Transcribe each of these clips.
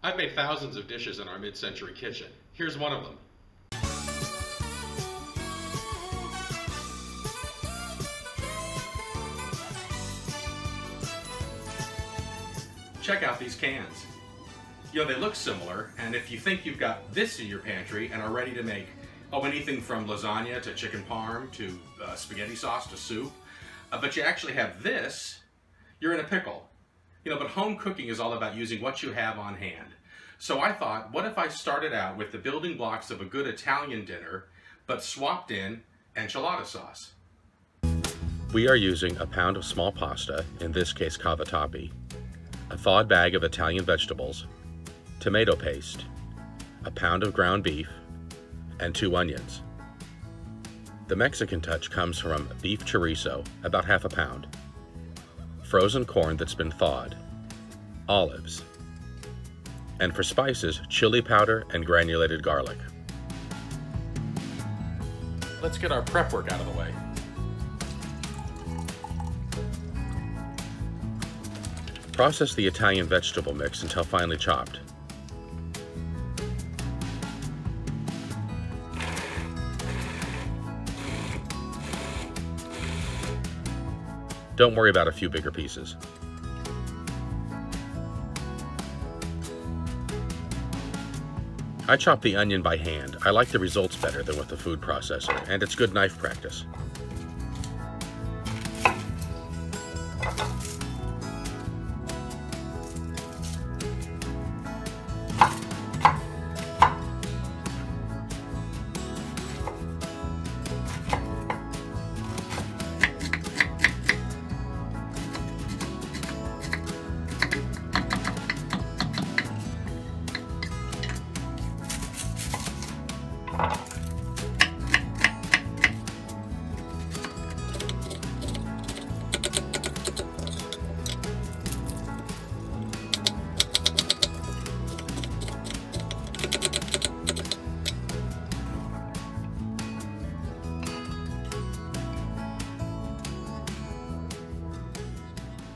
I've made thousands of dishes in our mid-century kitchen. Here's one of them. Check out these cans. You know, they look similar, and if you think you've got this in your pantry and are ready to make, anything from lasagna to chicken parm to spaghetti sauce to soup, but you actually have this, you're in a pickle. You know, but home cooking is all about using what you have on hand. So I thought, what if I started out with the building blocks of a good Italian dinner, but swapped in enchilada sauce? We are using a pound of small pasta, in this case cavatappi, a thawed bag of Italian vegetables, tomato paste, a pound of ground beef, and 2 onions. The Mexican touch comes from beef chorizo, about half a pound, frozen corn that's been thawed, olives, and for spices, chili powder and granulated garlic. Let's get our prep work out of the way. Process the Italian vegetable mix until finely chopped. Don't worry about a few bigger pieces. I chop the onion by hand. I like the results better than with the food processor, and it's good knife practice.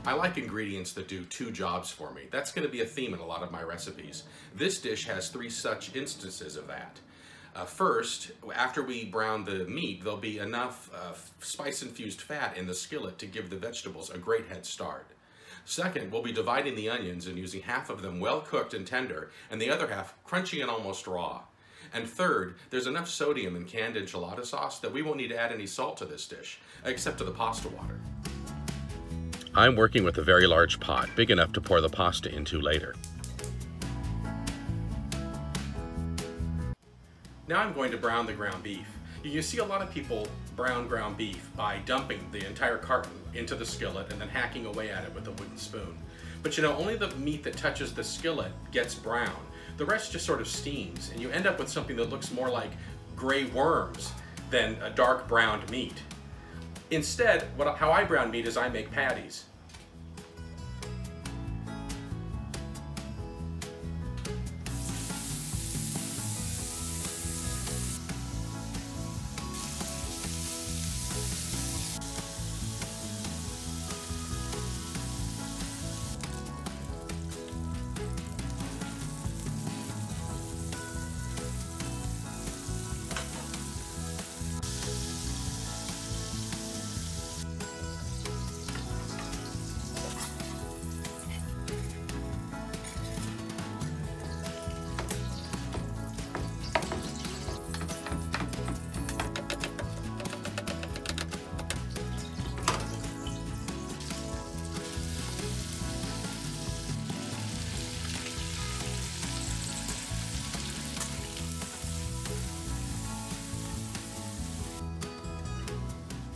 I like ingredients that do 2 jobs for me. That's going to be a theme in a lot of my recipes. This dish has 3 such instances of that. First, after we brown the meat, there'll be enough spice-infused fat in the skillet to give the vegetables a great head start. Second, we'll be dividing the onions and using half of them well cooked and tender, and the other half crunchy and almost raw. And third, there's enough sodium in canned enchilada sauce that we won't need to add any salt to this dish, except to the pasta water. I'm working with a very large pot, big enough to pour the pasta into later. Now I'm going to brown the ground beef. You see a lot of people brown ground beef by dumping the entire carton into the skillet and then hacking away at it with a wooden spoon. But you know, only the meat that touches the skillet gets brown. The rest just sort of steams, and you end up with something that looks more like gray worms than a dark browned meat. Instead, how I brown meat is I make patties.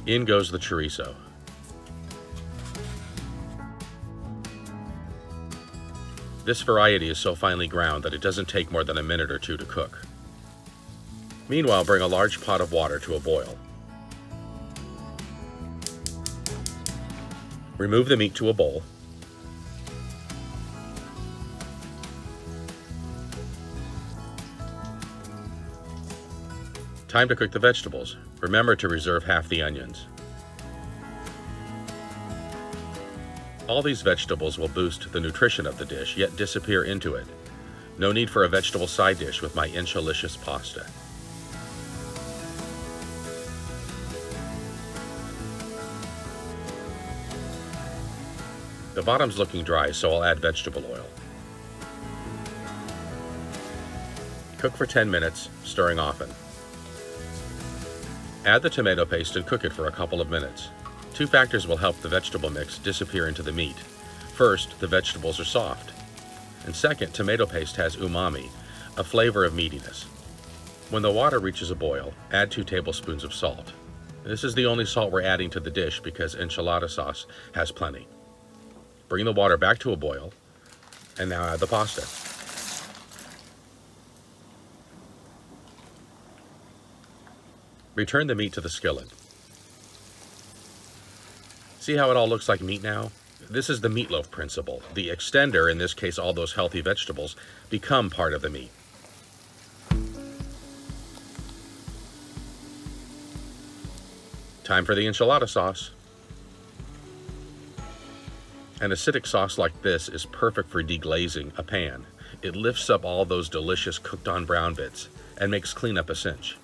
In goes the chorizo. This variety is so finely ground that it doesn't take more than a minute or 2 to cook. Meanwhile, bring a large pot of water to a boil. Remove the meat to a bowl. Time to cook the vegetables. Remember to reserve half the onions. All these vegetables will boost the nutrition of the dish, yet disappear into it. No need for a vegetable side dish with my Enchi-licious pasta. The bottom's looking dry, so I'll add vegetable oil. Cook for 10 minutes, stirring often. Add the tomato paste and cook it for a couple of minutes. Two factors will help the vegetable mix disappear into the meat. First, the vegetables are soft. And second, tomato paste has umami, a flavor of meatiness. When the water reaches a boil, add 2 tablespoons of salt. This is the only salt we're adding to the dish because enchilada sauce has plenty. Bring the water back to a boil, and now add the pasta. Return the meat to the skillet. See how it all looks like meat now? This is the meatloaf principle. The extender, in this case all those healthy vegetables, become part of the meat. Time for the enchilada sauce. An acidic sauce like this is perfect for deglazing a pan. It lifts up all those delicious cooked on brown bits and makes cleanup a cinch.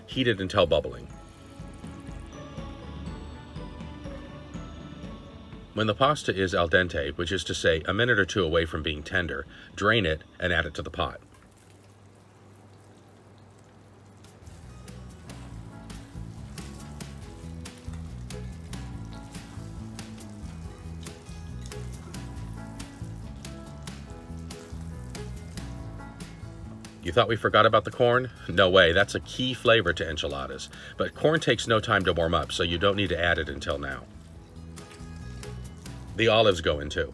Heat it until bubbling. When the pasta is al dente, which is to say a minute or 2 away from being tender, drain it and add it to the pot. You thought we forgot about the corn? No way, that's a key flavor to enchiladas. But corn takes no time to warm up, so you don't need to add it until now. The olives go in too.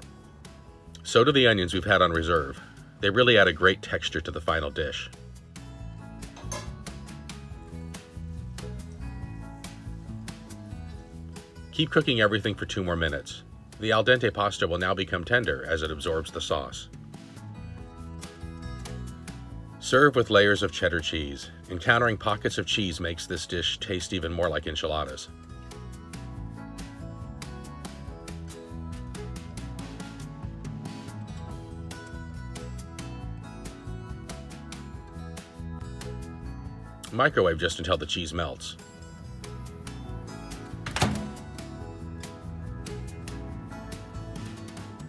So do the onions we've had on reserve. They really add a great texture to the final dish. Keep cooking everything for 2 more minutes. The al dente pasta will now become tender as it absorbs the sauce. Serve with layers of cheddar cheese. Encountering pockets of cheese makes this dish taste even more like enchiladas. Microwave just until the cheese melts.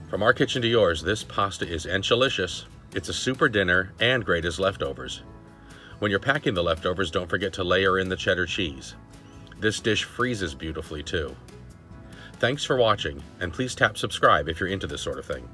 From our kitchen to yours, this pasta is Enchi-licious. It's a super dinner and great as leftovers. When you're packing the leftovers, don't forget to layer in the cheddar cheese. This dish freezes beautifully too. Thanks for watching, and please tap subscribe if you're into this sort of thing.